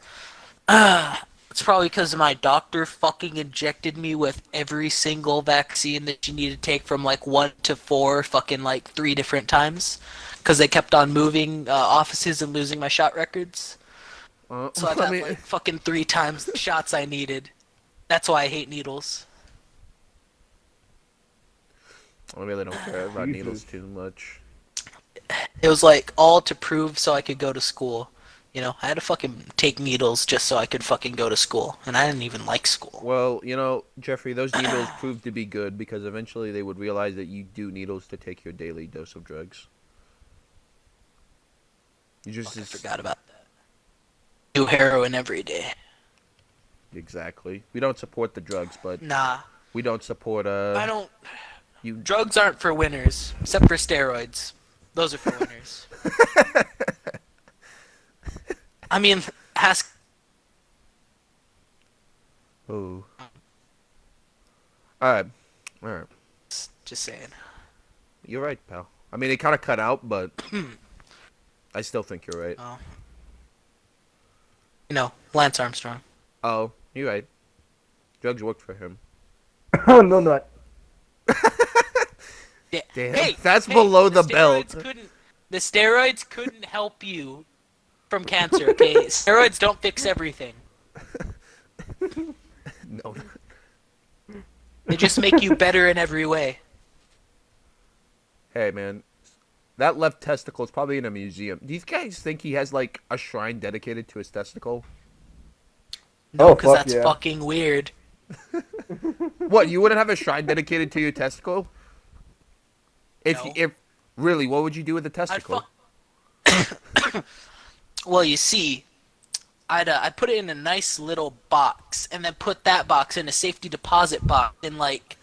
It's probably because my doctor fucking injected me with every single vaccine that you need to take from, like, 1 to 4, fucking, like, 3 different times. Because they kept on moving offices and losing my shot records. So I've had, like, fucking 3 times the shots I needed. That's why I hate needles. I really don't care about Jesus. needles too much. It was, like, all to prove so I could go to school. You know, I had to fucking take needles just so I could fucking go to school. And I didn't even like school. Well, you know, Jeffrey, those needles proved to be good because eventually they would realize that you do needles to take your daily dose of drugs. You just Fuck, I forgot about that. Do heroin every day. exactly. We don't support the drugs, but Nah, we don't support I don't. you. Drugs aren't for winners, except for steroids. Those are for winners. I mean, ask. Oh. All right. Just saying. You're right, pal. I mean, it kind of cut out, but I still think you're right. Oh. You know, Lance Armstrong. Oh, you're right. Drugs work for him. Oh, no, not. Yeah. Damn, Hey, that's hey, below the belt. The steroids couldn't help you from cancer. Okay, steroids don't fix everything. No. They just make you better in every way. Hey, man. That left testicle is probably in a museum. Do you guys think he has, like, a shrine dedicated to his testicle? No, Oh, because fuck that's yeah. fucking weird. What, you wouldn't have a shrine dedicated to your testicle? No. If really, what would you do with the I'd testicle? Well, you see, I'd put it in a nice little box, and then put that box in a safety deposit box in, like,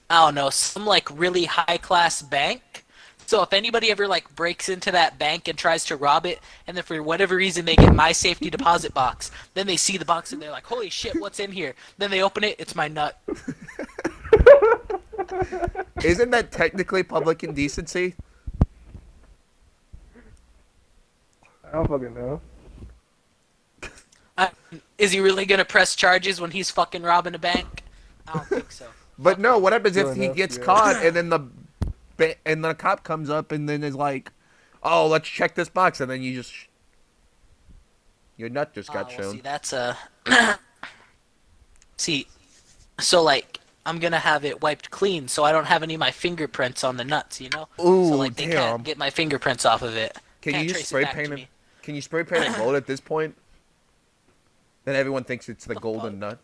I don't know, some, like, really high-class bank. So if anybody ever, like, breaks into that bank and tries to rob it, and then for whatever reason they get my safety deposit box, then they see the box and they're like, holy shit, what's in here? Then they open it, it's my nut. Isn't that technically public indecency? I don't fucking know. Is he really gonna press charges when he's fucking robbing a bank? I don't think so. But no, what happens if Fair he enough, gets yeah. caught and then the cop comes up and then is like, "Oh, let's check this box," and then your nut just got Well, shown. see, that's see, So like I'm gonna have it wiped clean, so I don't have any of my fingerprints on the nuts, you know. So Ooh, like they can't damn. get my fingerprints off of it. Can you Can't just trace it spray back paint to it? me. Can you spray paint it gold at this point? Then everyone thinks it's the The golden fuck?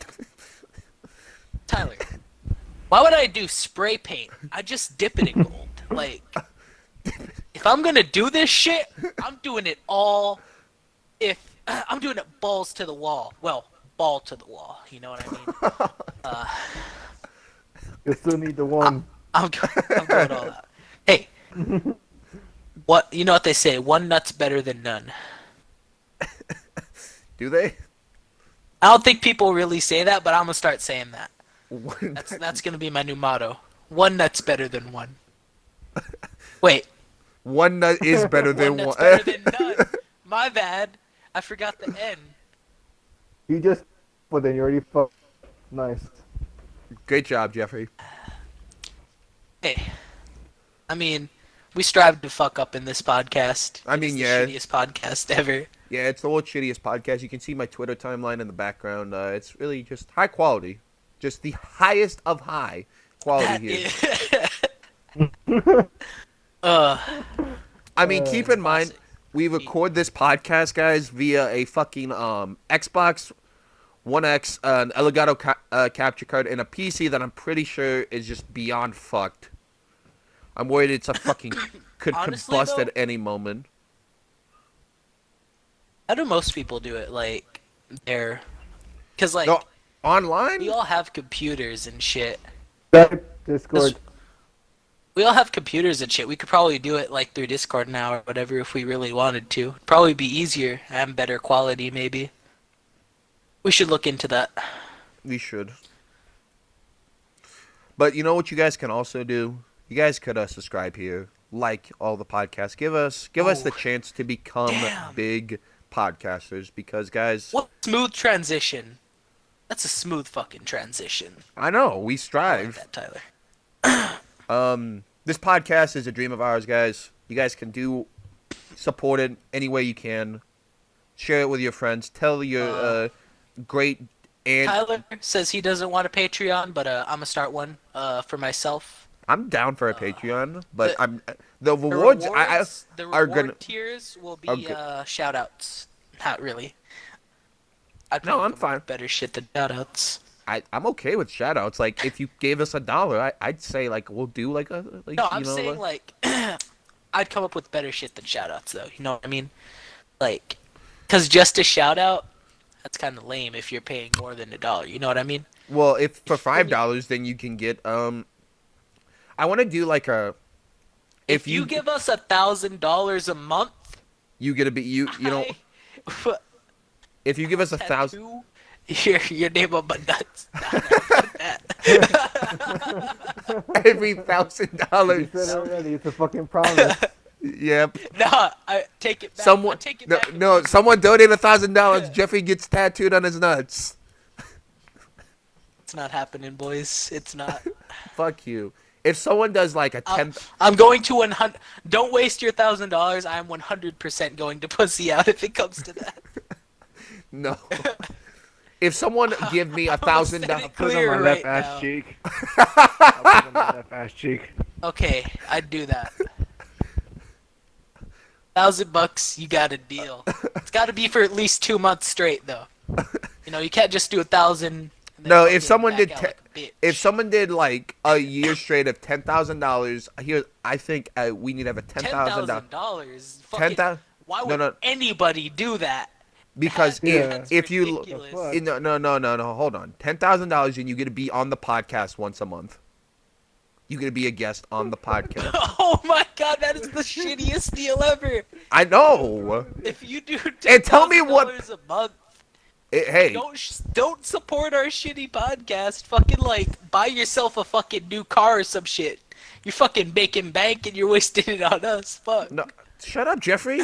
nut. Tyler, why would I do spray paint? I just dip it in gold. Like, if I'm gonna do this shit, I'm doing it all. If I'm doing it balls to the wall. Well, ball to the wall. You know what I mean? Uh, You still need the I, one. I'm going all out. Hey, what you know what they say? One nut's better than none. Do they? I don't think people really say that, but I'm gonna start saying that. One That's gonna be my new motto. One nut's better than one. Wait, one nut is better one than nut's one. better than none. My bad. I forgot the N. You just, but then you already fucked. Nice. Great job, Jeffrey. Hey, I mean, we strive to fuck up in this podcast. I mean, It's yeah. the shittiest podcast ever. Yeah, it's the world's shittiest podcast. You can see my Twitter timeline in the background. It's really just high quality. Just the highest of high quality That here. is- I mean, keep in mind, classic. we record this podcast, guys, via a fucking Xbox One X, an Elgato capture card, and a PC that I'm pretty sure is just beyond fucked. I'm worried it's a fucking could Honestly, combust though, at any moment. how do most people do it? Like, they're, cause like No, online? we all have computers and shit. Discord. We all have computers and shit. We could probably do it like through Discord now or whatever if we really wanted to. Probably be easier and better quality, maybe. We should look into that. We should. But you know what you guys can also do? You guys could subscribe here, like all the podcasts. Give us the Oh, chance to become damn. big podcasters because, guys, What smooth transition. That's a smooth fucking transition. I know we I like strive. that, Tyler. This podcast is a dream of ours, guys. You guys can support it any way you can. Share it with your friends. Tell your great aunt. Tyler says he doesn't want a Patreon, but I'm gonna start one for myself. I'm down for a Patreon, but the- I'm the The rewards. the are reward gonna- tiers will be are go- shout outs. Not really. I'd No, probably I'm come up fine. with better shit than shout outs. I'm okay with shoutouts. Like if you gave us $1, I'd say like we'll do like a like No, you I'm know saying like I'd come up with better shit than shout outs though. You know what I mean? Like, cause just a shout out, that's kind of lame if you're paying more than $1. You know what I mean? well if for $5 then you can get I want to do like a If you give us $1,000 a month, you get a be you know I- if you give us 1,000 tattoo your name on my nuts. every You $1,000. said it already. It's a fucking promise. Yep. Nah, I take it back. I Someone take it no, back. no someone donate $1,000. Jeffrey gets tattooed on his nuts. It's not happening, boys. It's not. Fuck you. If someone does like a 10 I'm going to 100. Don't waste your $1,000. I'm 100% going to pussy out if it comes to that. no. If someone give me set $1,000 it Put it on Clear my right left ass now. cheek. I'll put it on my left ass cheek. Okay, I'd do that. $1,000, you got a deal. It's got to be for at least 2 months straight, though. You know, you can't just do 1,000. No, if someone did if someone did like a year straight of $10,000, here I think we need to have a $10,000 $10,000, $10,000 why no, would no. anybody do that? because Yeah. if you Ridiculous. Fuck. no hold on $10,000 and you get to be on the podcast once a month. You get to be a guest on the podcast. Oh my god, that is the shittiest deal ever. I know. If you do And tell me what- $10,000 a month, Hey, don't support our shitty podcast. Fucking like buy yourself a fucking new car or some shit. You're fucking making bank and you're wasting it on us. Fuck. no, shut up, Jeffrey.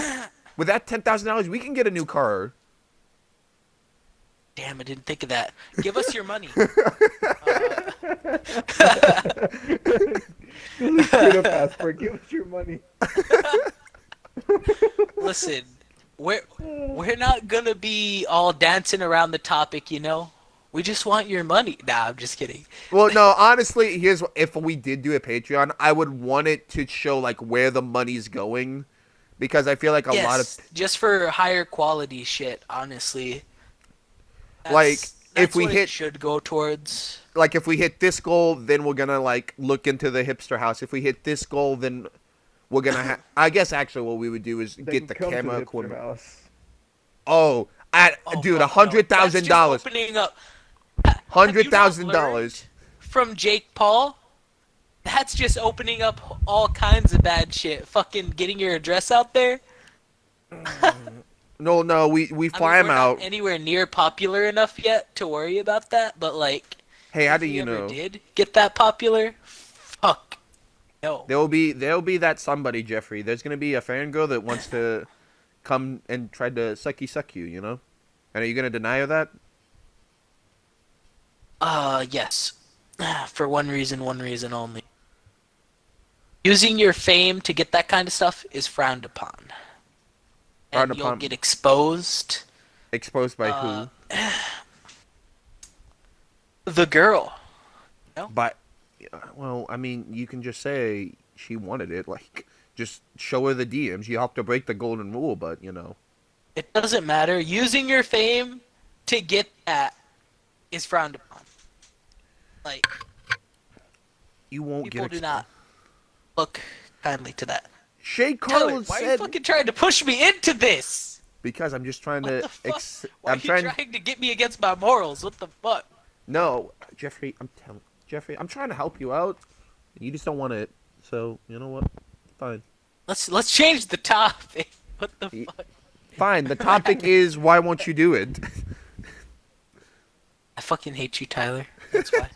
With that $10,000, we can get a new car. Damn, I didn't think of that. Give us your money. Straight up passport. Give us your money. Listen, we're not gonna be all dancing around the topic, you know. We just want your money. Nah, I'm just kidding. Well, no, honestly, if we did do a Patreon, I would want it to show like where the money's going, because I feel like a lot of Yes, just for higher quality shit, honestly. like if That's we what it hit should go towards. like if we hit this goal, then we're gonna like look into the hipster house. If we hit this goal, then we're gonna I guess actually what we would do is They get can the come to camera the hipster equipment. house. Oh, Oh dude, fuck no. $100,000, That's just opening up. Have hundred you not thousand learned dollars. from Jake Paul? That's just opening up all kinds of bad shit. Fucking getting your address out there. No, we I fly mean, him we're not out. anywhere near popular enough yet to worry about that, but like, Hey, how if do we you ever know? did get that popular, fuck no. There'll be that somebody, Jeffrey. There's gonna be a fangirl that wants to come and try to suck you, you know? And are you gonna deny her that? Yes. For one reason only. Using your fame to get that kind of stuff is frowned upon. Frowned And you'll upon. get exposed. Exposed by Uh, who? The girl. But, well, I mean, you can just say she wanted it. Like, just show her the DMs. You have to break the golden rule, but, you know. It doesn't matter. Using your fame to get that is frowned upon. Like, You won't people get do exposed. not look kindly to that. Shay Tyler, Carlin why are you said... fucking trying to push me into this? Because I'm just trying What to... the fuck? Why I'm are you trying... trying to get me against my morals? What the fuck? No, Jeffrey, I'm trying to help you out. You just don't want it. So, you know what? Fine. Let's change the topic. What the Ye- fuck? Fine. The topic is why won't you do it? I fucking hate you, Tyler. That's why.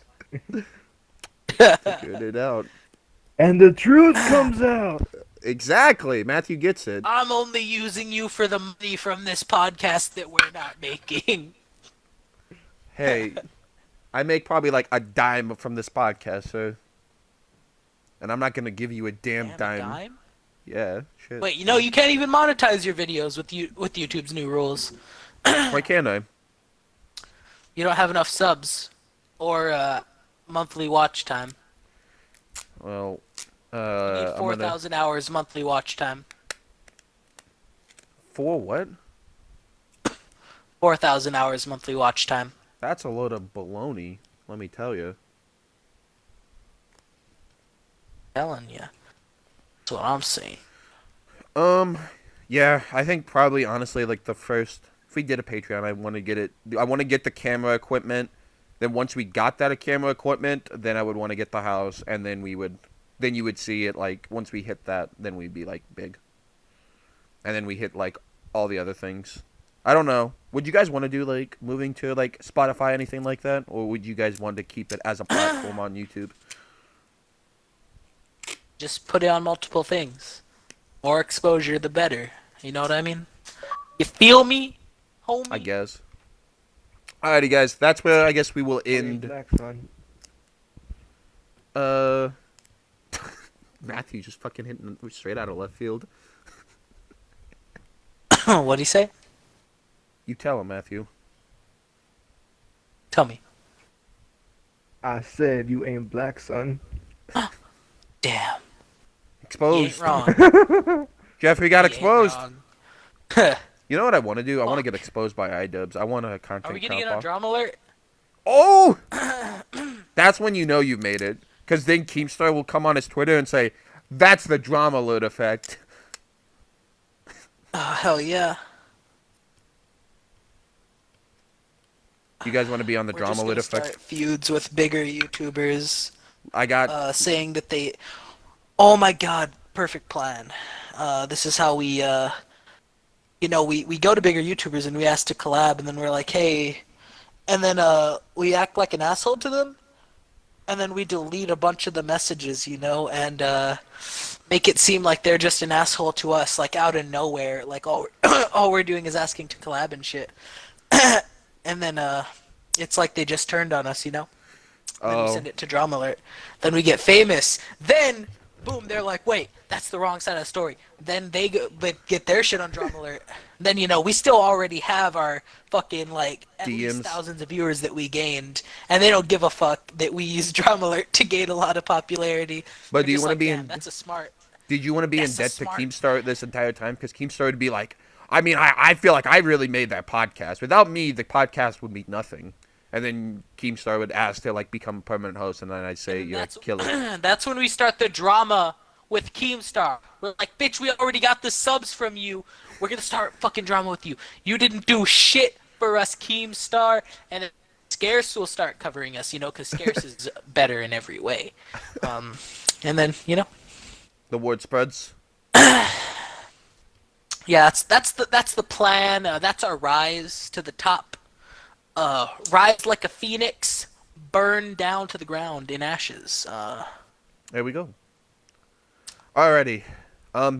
Figured it out. And the truth comes out. Exactly. Matthew gets it. I'm only using you for the money from this podcast that we're not making. Hey, I make probably like a dime from this podcast, so. And I'm not gonna give you a damn Damn, a dime. dime? Yeah, shit. Wait, you can't even monetize your videos with YouTube's new rules. Why can't I? You don't have enough subs or monthly watch time. Well, You need I'm 4,000 hours monthly watch time. For what? 4,000 hours monthly watch time. That's a load of baloney. Let me tell you. Telling you. That's what I'm saying. Yeah, I think probably honestly like the first. If we did a Patreon, I want to get it. I want to get the camera equipment. Then once we got that camera equipment, then I would want to get the house, and then then you would see it like once we hit that, then we'd be like big. And then we hit like all the other things. I don't know. Would you guys want to do like moving to like Spotify, anything like that, or would you guys want to keep it as a platform on YouTube? Just put it on multiple things. More exposure, the better. You know what I mean? You feel me, homie? I guess. Alrighty, guys. That's where I guess we will end. Black son. Matthew just fucking hitting straight out of left field. What'd he say? You tell him, Matthew. Tell me. I said you ain't black, son. Damn. You Exposed. ain't wrong. Jeffrey got You ain't exposed. wrong. You know what I want to do? I want to Fuck. get exposed by iDubbbz. I want a content Are we gonna count get on off. drama alert? Oh! That's when you know you've made it. Because then Keemstar will come on his Twitter and say, that's the drama load effect. Oh, hell yeah. You guys want to be on the We're drama just load gonna effect? start feuds with bigger YouTubers, I got... saying that they... Oh my god, perfect plan. This is how we, we go to bigger YouTubers and we ask to collab, and then we're like, hey... And then, we act like an asshole to them, and then we delete a bunch of the messages, and, make it seem like they're just an asshole to us, like, out of nowhere. Like, all we're doing is asking to collab and shit. And then, it's like they just turned on us, Then we Oh. send it to Drama Alert. Then we get famous. Then Boom, they're like, wait, that's the wrong side of the story. Then they go, but get their shit on Drama Alert. Then, we still already have our fucking, like, at least DMs. thousands of viewers that we gained. And they don't give a fuck that we use Drama Alert to gain a lot of popularity. But They're do you just want to like, be damn, in? that's a smart. Did you want to be in That's a debt to smart. Keemstar this entire time? Because Keemstar would be like, I mean, I feel like I really made that podcast. Without me, the podcast would be nothing. And then Keemstar would ask to like become a permanent host, and then I'd say, And "Yeah, that's, kill it." that's when we start the drama with Keemstar. We're like, bitch, we already got the subs from you. We're gonna start fucking drama with you. You didn't do shit for us, Keemstar. And then Scarce will start covering us, because Scarce is better in every way. And then, The word spreads. yeah, that's the plan. That's our rise to the top. Rise like a phoenix, burn down to the ground in ashes. There we go. Alrighty.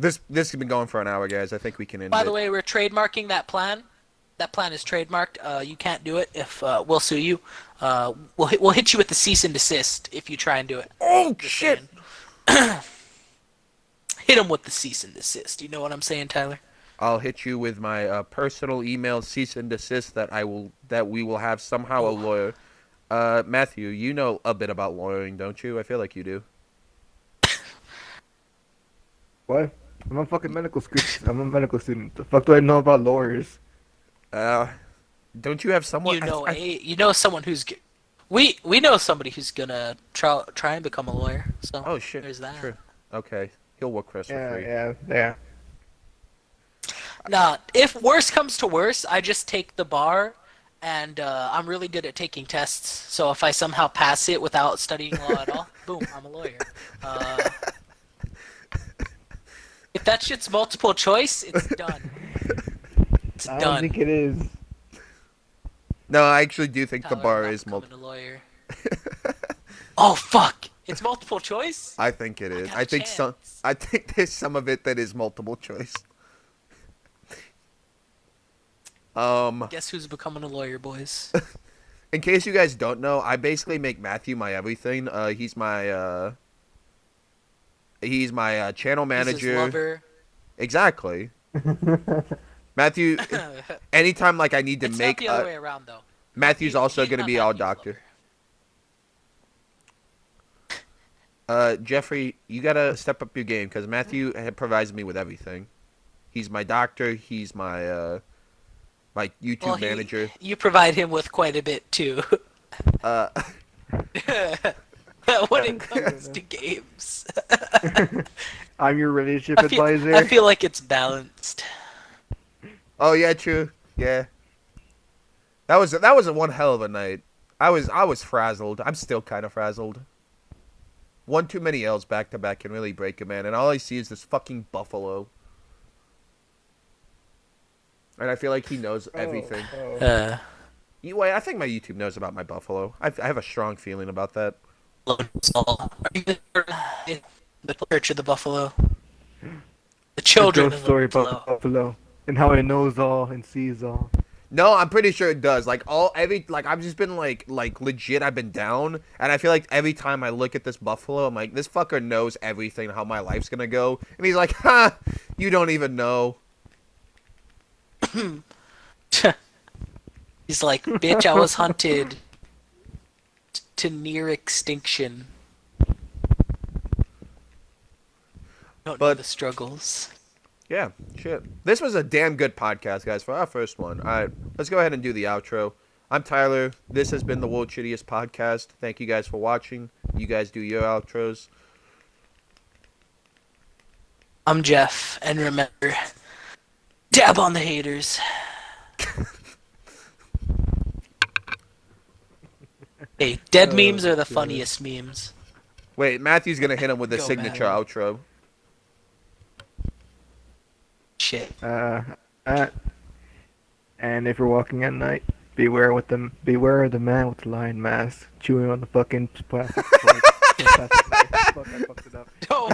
This has been going for an hour, guys. I think we can end By it. the way, we're trademarking that plan. That plan is trademarked. You can't do it if we'll sue you. We'll hit you with the cease and desist if you try and do it. Oh Just shit! saying. Hit them with the cease and desist. You know what I'm saying, Tyler? I'll hit you with my personal email cease and desist that we will have somehow a lawyer. Matthew, you know a bit about lawyering, don't you? I feel like you do. What? I'm a fucking medical student. I'm a medical student. The fuck do I know about lawyers? Don't you have someone? You know someone who's. We know somebody who's gonna try and become a lawyer. So Oh shit! there's that. True. Okay, he'll work for us for free. Yeah. Nah, if worse comes to worse, I just take the bar, and I'm really good at taking tests. So if I somehow pass it without studying law at all, boom, I'm a lawyer. If that shit's multiple choice, it's done. It's I don't done. think it is. No, I actually do think the Tyler, bar I'm not is multiple. becoming a lawyer. Oh fuck! It's multiple choice. I think it is. got I a think some. chance. I think there's some of it that is multiple choice. Guess who's becoming a lawyer, boys? In case you guys don't know, I basically make Matthew my everything. He's my channel He's his manager. lover. Exactly. Matthew, anytime like I need to It's make not the other way around though. Matthew's also He's going to not be our Matthew's doctor. lover. Jeffrey, you got to step up your game because Matthew provides me with everything. He's my doctor. He's my my YouTube Well, manager. You provide him with quite a bit too. Uh, When it comes to games, I'm your relationship I advisor. feel like it's balanced. oh yeah, true. Yeah. That was a one hell of a night. I was frazzled. I'm still kind of frazzled. One too many L's back to back can really break a man, and all I see is this fucking buffalo. And I feel like he knows everything. Wait, I think my YouTube knows about my buffalo. I have a strong feeling about that. Are you the Church of the Buffalo? The children Ghost of the story Buffalo. about Buffalo and how it knows all and sees all. No, I'm pretty sure it does. Like I've just been like legit. I've been down, and I feel like every time I look at this buffalo, I'm like, this fucker knows everything, how my life's gonna go, and he's like, "Ha, you don't even know." He's like, bitch, I was hunted to near extinction. Don't know But- the struggles. Yeah, shit. This was a damn good podcast, guys, for our first one. All right, let's go ahead and do the outro. I'm Tyler. This has been the World Shittiest Podcast. Thank you guys for watching. You guys do your outros. I'm Jeff, and remember, dab on the haters. Hey, dead memes are the funniest memes. Wait, Matthew's gonna hit him with the Go signature ahead. outro. Shit. And if you're walking at night, beware of the man with the lion mask chewing on the fucking plastic plate. Plastic plate. Fuck, I fucked it up. Oh,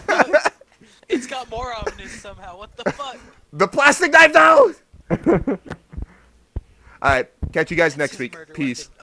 it's got more ominous somehow. What the fuck? The plastic knife down! Alright, catch you guys next This is week. murder Peace. weapon.